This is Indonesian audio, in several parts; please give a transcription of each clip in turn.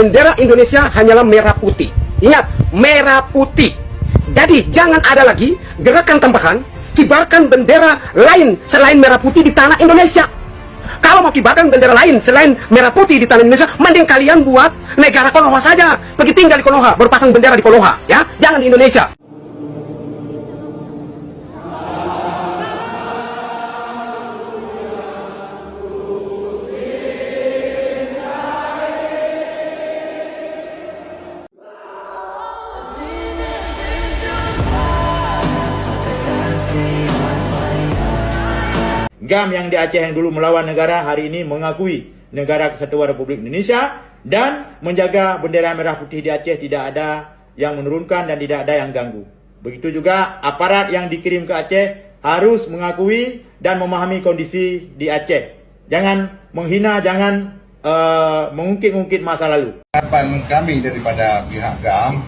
bendera Indonesia hanyalah merah putih. Ingat, merah putih. Jadi jangan ada lagi gerakan tambahan kibarkan bendera lain selain merah putih di tanah Indonesia. Kalau mau kibarkan bendera lain selain merah putih di tanah Indonesia, mending kalian buat negara Konoha saja. Pergi tinggal di Konoha, berpasang bendera di Konoha, ya. Jangan di Indonesia. GAM yang di Aceh yang dulu melawan negara hari ini mengakui negara Kesatuan Republik Indonesia dan menjaga bendera merah putih di Aceh, tidak ada yang menurunkan dan tidak ada yang ganggu. Begitu juga aparat yang dikirim ke Aceh harus mengakui dan memahami kondisi di Aceh. Jangan menghina, jangan mengungkit-ungkit masa lalu. Harapan kami daripada pihak GAM,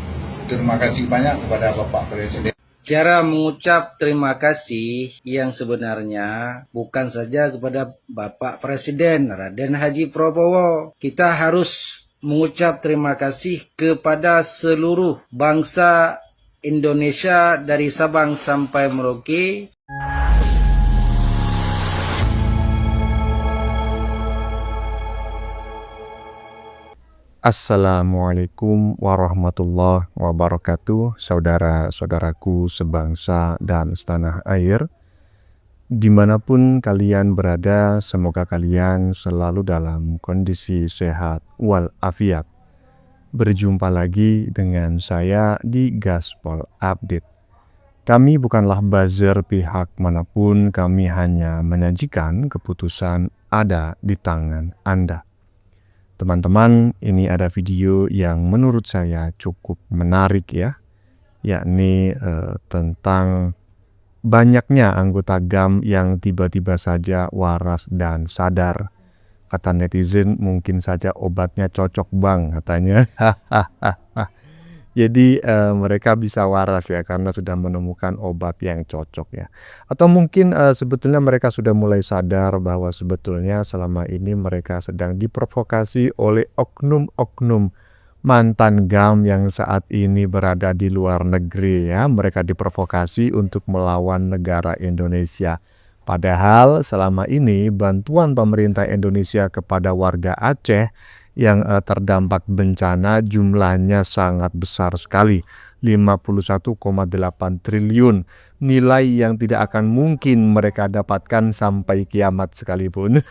terima kasih banyak kepada Bapak Presiden. Cara mengucap terima kasih yang sebenarnya bukan saja kepada Bapak Presiden Raden Haji Prabowo. Kita harus mengucap terima kasih kepada seluruh bangsa Indonesia dari Sabang sampai Merauke. Assalamualaikum warahmatullahi wabarakatuh, saudara-saudaraku sebangsa dan setanah air. Dimanapun kalian berada, semoga kalian selalu dalam kondisi sehat walafiat. Berjumpa lagi dengan saya di Gaspol Update. Kami bukanlah buzzer pihak manapun, kami hanya menyajikan keputusan ada di tangan Anda. Teman-teman, ini ada video yang menurut saya cukup menarik ya, yakni tentang banyaknya anggota GAM yang tiba-tiba saja waras dan sadar. Kata netizen, mungkin saja obatnya cocok bang katanya. Jadi mereka bisa waras ya karena sudah menemukan obat yang cocok ya. Atau mungkin sebetulnya mereka sudah mulai sadar bahwa sebetulnya selama ini mereka sedang diprovokasi oleh oknum-oknum mantan GAM yang saat ini berada di luar negeri ya. Mereka diprovokasi untuk melawan negara Indonesia. Padahal selama ini bantuan pemerintah Indonesia kepada warga Aceh yang terdampak bencana jumlahnya sangat besar sekali, 51,8 triliun, nilai yang tidak akan mungkin mereka dapatkan sampai kiamat sekalipun.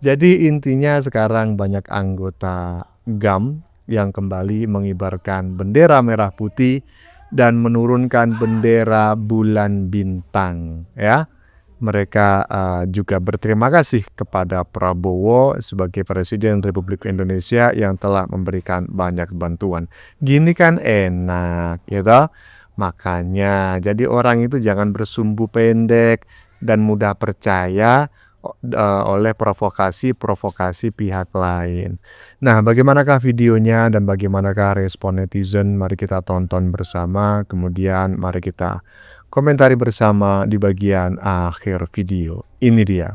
Jadi intinya sekarang banyak anggota GAM yang kembali mengibarkan bendera merah putih dan menurunkan bendera bulan bintang ya. Mereka juga berterima kasih kepada Prabowo sebagai Presiden Republik Indonesia yang telah memberikan banyak bantuan. Gini kan enak, gitu. Makanya jadi orang itu jangan bersumbu pendek dan mudah percaya oleh provokasi pihak lain. Nah, bagaimanakah videonya dan bagaimanakah respon netizen? Mari kita tonton bersama, kemudian mari kita komentari bersama di bagian akhir video. Ini dia.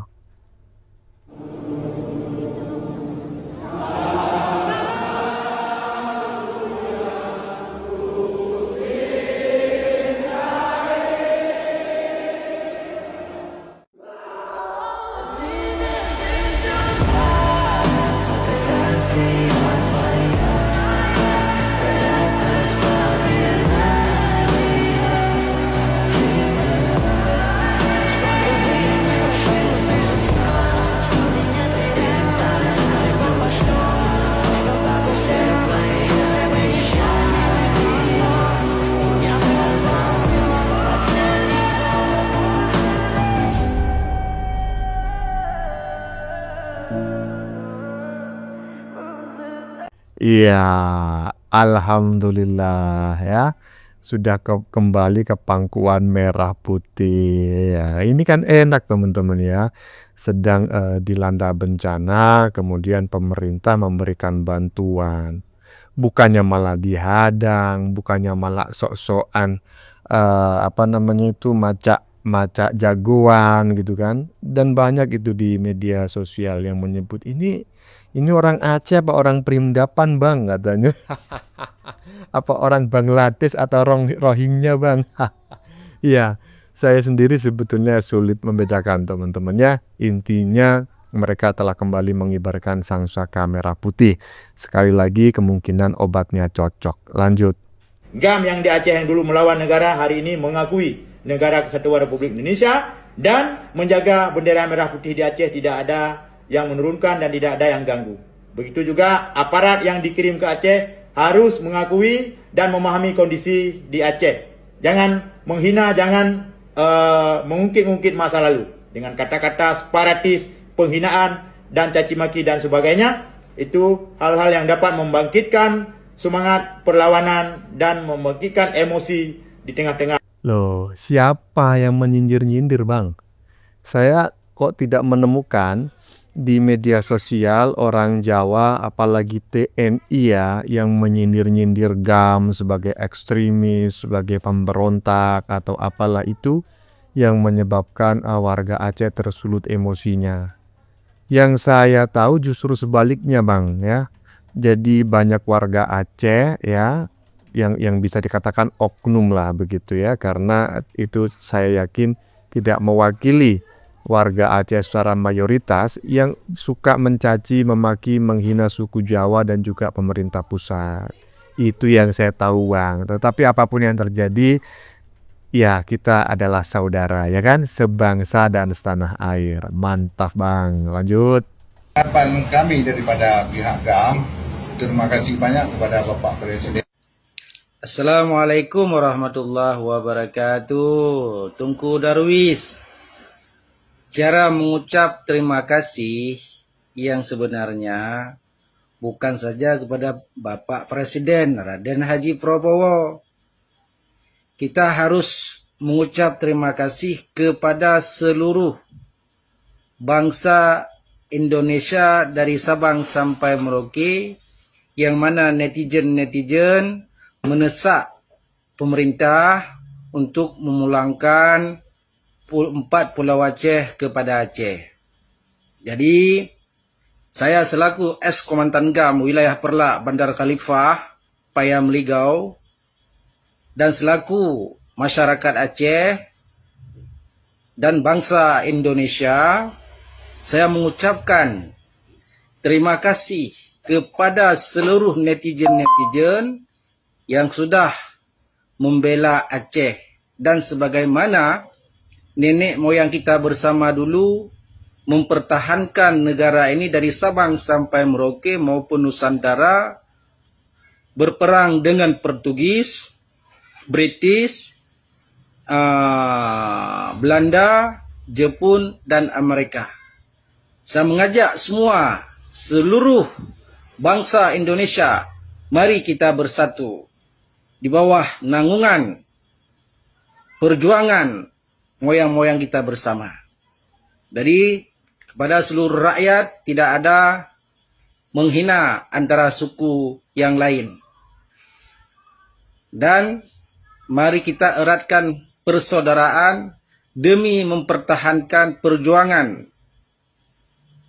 Iya, alhamdulillah ya. Sudah kembali ke pangkuan merah putih. Ya, ini kan enak teman-teman ya. Sedang dilanda bencana, kemudian pemerintah memberikan bantuan. Bukannya malah dihadang, bukannya malah sok-sokan macak jagoan gitu kan. Dan banyak itu di media sosial yang menyebut ini Ini orang Aceh apa orang Prindapan bang katanya. Apa orang Bangladesh atau Rohingya bang. Iya, saya sendiri sebetulnya sulit membedakan teman-teman ya. Intinya mereka telah kembali mengibarkan sangsaka merah putih. Sekali lagi kemungkinan obatnya cocok. Lanjut. GAM yang di Aceh yang dulu melawan negara hari ini mengakui negara Kesatuan Republik Indonesia dan menjaga bendera merah putih di Aceh, tidak ada yang menurunkan dan tidak ada yang ganggu. Begitu juga aparat yang dikirim ke Aceh harus mengakui dan memahami kondisi di Aceh. Jangan menghina, jangan mengungkit-ungkit masa lalu dengan kata-kata separatis, penghinaan dan caci maki dan sebagainya. Itu hal-hal yang dapat membangkitkan semangat perlawanan dan membangkitkan emosi di tengah-tengah. Loh, siapa yang menyindir-nyindir bang? Saya kok tidak menemukan di media sosial orang Jawa, apalagi TNI ya, yang menyindir-nyindir GAM sebagai ekstremis, sebagai pemberontak, atau apalah itu yang menyebabkan warga Aceh tersulut emosinya. Yang saya tahu justru sebaliknya bang ya. Jadi banyak warga Aceh ya yang bisa dikatakan oknum lah begitu ya, karena itu saya yakin tidak mewakili warga Aceh secara mayoritas yang suka mencaci, memaki, menghina suku Jawa dan juga pemerintah pusat. Itu yang saya tahu bang. Tetapi apapun yang terjadi, ya kita adalah saudara ya kan, sebangsa dan setanah air. Mantap bang. Lanjut. Harapan kami daripada pihak GAM, terima kasih banyak kepada Bapak Presiden. Assalamualaikum warahmatullahi wabarakatuh. Tunku Darwis. Cara mengucap terima kasih yang sebenarnya bukan saja kepada Bapak Presiden Raden Haji Prabowo. Kita harus mengucap terima kasih kepada seluruh bangsa Indonesia dari Sabang sampai Merauke, yang mana netizen-netizen menesak pemerintah untuk memulangkan 4 Pulau Aceh kepada Aceh. Jadi, saya selaku Ex-Komandan GAM Wilayah Perlak Bandar Khalifah, Payam Ligau, dan selaku masyarakat Aceh dan bangsa Indonesia, saya mengucapkan terima kasih kepada seluruh netizen-netizen yang sudah membela Aceh. Dan sebagaimana nenek moyang kita bersama dulu mempertahankan negara ini dari Sabang sampai Merauke maupun Nusantara, berperang dengan Portugis, British, Belanda, Jepun dan Amerika. Saya mengajak semua, seluruh bangsa Indonesia, mari kita bersatu di bawah naungan perjuangan moyang-moyang kita bersama. Jadi kepada seluruh rakyat, tidak ada menghina antara suku yang lain. Dan mari kita eratkan persaudaraan demi mempertahankan perjuangan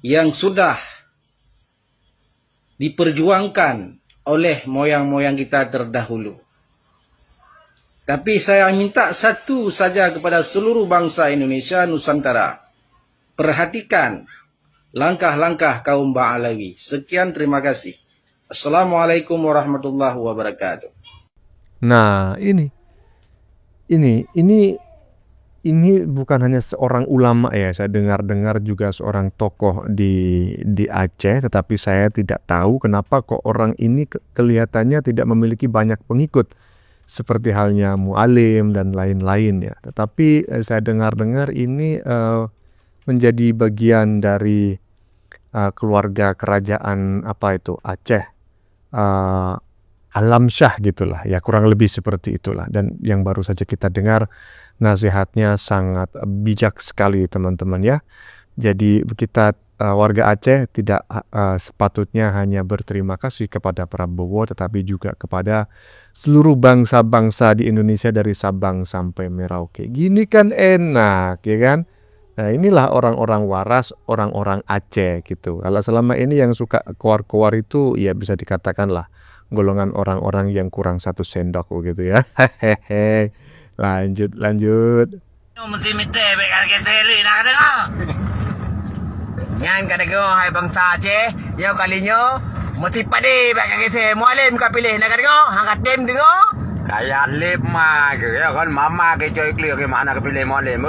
yang sudah diperjuangkan oleh moyang-moyang kita terdahulu. Tapi saya minta satu saja kepada seluruh bangsa Indonesia Nusantara. Perhatikan langkah-langkah kaum Ba'alawi. Sekian, terima kasih. Assalamualaikum warahmatullahi wabarakatuh. Nah, ini bukan hanya seorang ulama ya, saya dengar-dengar juga seorang tokoh di Aceh, tetapi saya tidak tahu kenapa kok orang ini kelihatannya tidak memiliki banyak pengikut seperti halnya Mu'alim dan lain-lain ya. Tetapi saya dengar-dengar ini menjadi bagian dari keluarga kerajaan Aceh, Alamsyah gitulah ya, kurang lebih seperti itulah. Dan yang baru saja kita dengar nasihatnya sangat bijak sekali teman-teman ya. Jadi kita warga Aceh tidak sepatutnya hanya berterima kasih kepada Prabowo, tetapi juga kepada seluruh bangsa-bangsa di Indonesia dari Sabang sampai Merauke. Gini kan enak ya kan? Nah, inilah orang-orang waras, orang-orang Aceh gitu. Kalau selama ini yang suka keluar-keluar itu ya bisa dikatakan lah golongan orang-orang yang kurang satu sendok gitu ya. Hehehe. Lanjut, lanjut. Mesti minta bekan kita ni nak dengar. Ngan kada dengar hai bangsa Aceh, yo kalinya mesti pade bekan kita. Mualim kau pilih nak dengar, hang katim dengar. Kayak lip mah ke ya kan mama ke coy clear ke mana ke pilih mualim.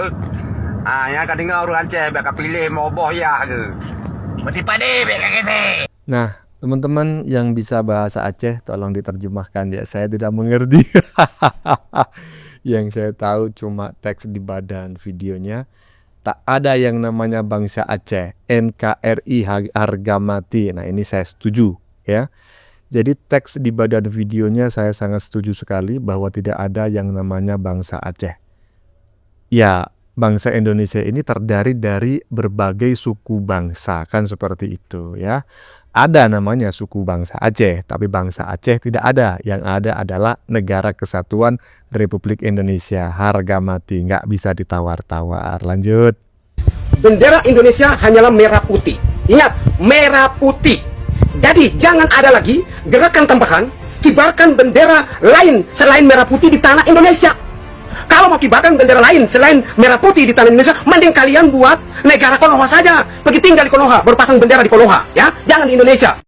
Yang kada dengar orang Aceh bekan pilih mau boh ya ke. Mesti pade bekan kita. Nah, teman-teman yang bisa bahasa Aceh tolong diterjemahkan ya. Saya tidak mengerti. Yang saya tahu cuma teks di badan videonya. Tak ada yang namanya bangsa Aceh. NKRI harga mati. Nah, ini saya setuju ya. Jadi teks di badan videonya saya sangat setuju sekali bahwa tidak ada yang namanya bangsa Aceh. Ya, bangsa Indonesia ini terdiri dari berbagai suku bangsa, kan seperti itu ya. Ada namanya suku bangsa Aceh, tapi bangsa Aceh tidak ada. Yang ada adalah Negara Kesatuan Republik Indonesia. Harga mati, nggak bisa ditawar-tawar. Lanjut. Bendera Indonesia hanyalah merah putih. Ingat, merah putih. Jadi jangan ada lagi gerakan tambahan kibarkan bendera lain selain merah putih di tanah Indonesia. Kalau mau kibarkan bendera lain selain merah putih di tanah Indonesia, mending kalian buat negara Konoha saja. Pergi tinggal di Konoha, berpasang bendera di Konoha, ya. Jangan di Indonesia.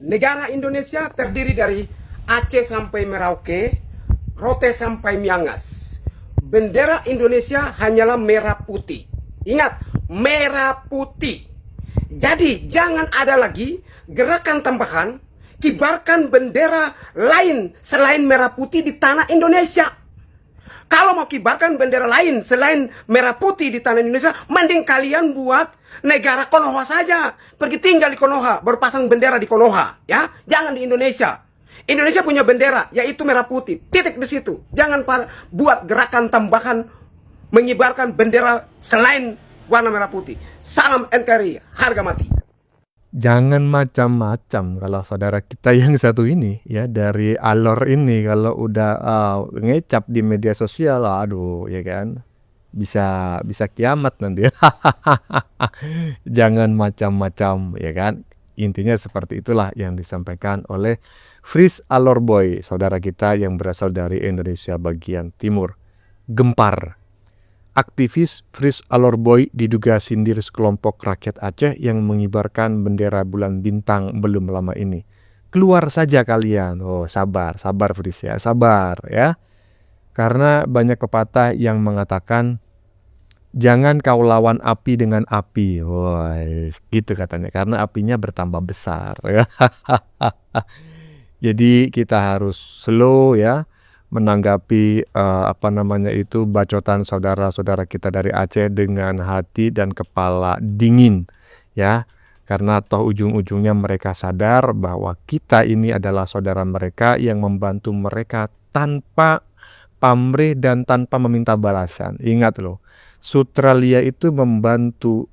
Negara Indonesia terdiri dari Aceh sampai Merauke, Rote sampai Miangas. Bendera Indonesia hanyalah merah putih. Ingat, merah putih. Jadi jangan ada lagi gerakan tambahan kibarkan bendera lain selain merah putih di tanah Indonesia. Kalau mau kibarkan bendera lain selain merah putih di tanah Indonesia, mending kalian buat negara Konoha saja. Pergi tinggal di Konoha, berpasang bendera di Konoha, ya. Jangan di Indonesia. Indonesia punya bendera, yaitu merah putih. Titik di situ. Jangan buat gerakan tambahan mengibarkan bendera selain warna merah putih. Salam NKRI, harga mati. Jangan macam-macam kalau saudara kita yang satu ini ya dari alor ini kalau udah ngecap di media sosial, aduh ya kan bisa kiamat nanti. Jangan macam-macam ya kan. Intinya seperti itulah yang disampaikan oleh Fris Alorboy, saudara kita yang berasal dari Indonesia bagian timur. Gempar. Aktivis Fris Alorboy diduga sindir sekelompok rakyat Aceh yang mengibarkan bendera bulan bintang belum lama ini. Keluar saja kalian. Oh, sabar Fris ya, sabar ya. Karena banyak pepatah yang mengatakan jangan kau lawan api dengan api. Wah, gitu katanya. Karena apinya bertambah besar ya. Jadi kita harus slow ya menanggapi bacotan saudara-saudara kita dari Aceh dengan hati dan kepala dingin ya, karena toh ujung-ujungnya mereka sadar bahwa kita ini adalah saudara mereka yang membantu mereka tanpa pamrih dan tanpa meminta balasan. Ingat loh, Sutralia itu membantu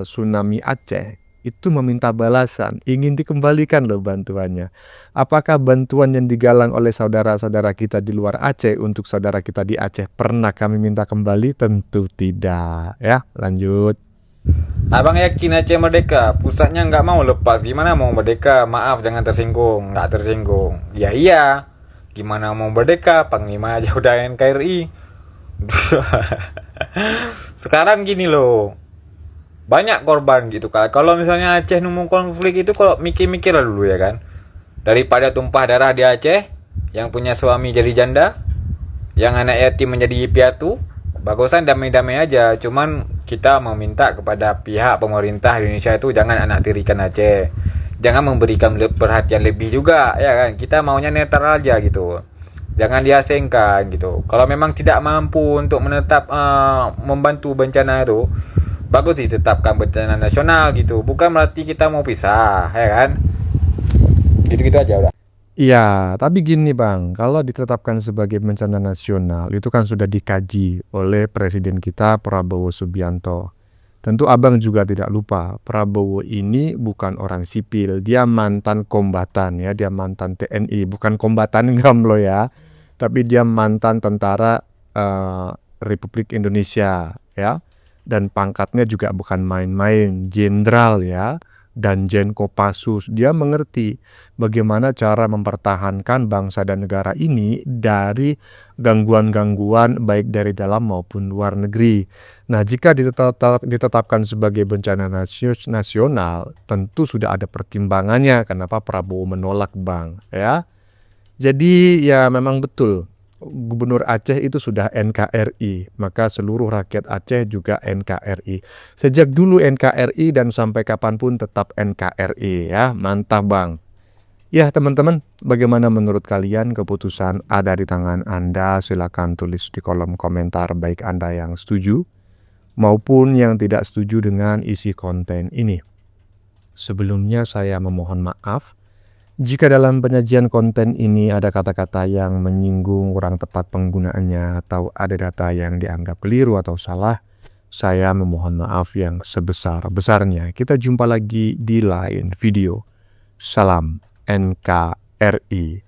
tsunami Aceh itu meminta balasan, ingin dikembalikan loh bantuannya. Apakah bantuan yang digalang oleh saudara-saudara kita di luar Aceh untuk saudara kita di Aceh pernah kami minta kembali? Tentu tidak ya. Lanjut. Abang yakin Aceh merdeka, pusatnya nggak mau lepas, gimana mau merdeka? Maaf jangan tersinggung, nggak tersinggung. Ya iya, gimana mau merdeka, Panglima aja udah NKRI. Sekarang gini loh, banyak korban gitu kan. Kalau misalnya Aceh nemu konflik itu, kalau mikir-mikir lah dulu ya kan. Daripada tumpah darah di Aceh, yang punya suami jadi janda, yang anak yatim menjadi piatu, bagusan damai-damai aja. Cuman kita meminta kepada pihak pemerintah Indonesia itu jangan anak tirikan Aceh. Jangan memberikan perhatian lebih juga ya kan. Kita maunya netral aja gitu. Jangan diasingkan gitu. Kalau memang tidak mampu untuk menetap membantu bencana itu, bagus ditetapkan bencana nasional gitu. Bukan berarti kita mau pisah, ya kan? Gitu-gitu aja udah. Iya, tapi gini Bang, kalau ditetapkan sebagai bencana nasional, itu kan sudah dikaji oleh Presiden kita Prabowo Subianto. Tentu Abang juga tidak lupa, Prabowo ini bukan orang sipil, dia mantan kombatan ya, dia mantan TNI, bukan kombatan GAMLO ya, tapi dia mantan tentara Republik Indonesia ya. dan pangkatnya juga bukan main-main, jenderal ya, dan Jen Kopassus. Dia mengerti bagaimana cara mempertahankan bangsa dan negara ini dari gangguan-gangguan baik dari dalam maupun luar negeri. Nah, jika ditetapkan sebagai bencana nasional, tentu sudah ada pertimbangannya kenapa Prabowo menolak, Bang, ya. Jadi ya memang betul, Gubernur Aceh itu sudah NKRI, maka seluruh rakyat Aceh juga NKRI. Sejak dulu NKRI dan sampai kapanpun tetap NKRI ya, mantap Bang. Ya teman-teman, bagaimana menurut kalian? Keputusan ada di tangan Anda, silakan tulis di kolom komentar baik Anda yang setuju maupun yang tidak setuju dengan isi konten ini. Sebelumnya saya memohon maaf jika dalam penyajian konten ini ada kata-kata yang menyinggung, kurang tepat penggunaannya, atau ada data yang dianggap keliru atau salah, saya memohon maaf yang sebesar-besarnya. Kita jumpa lagi di lain video. Salam NKRI.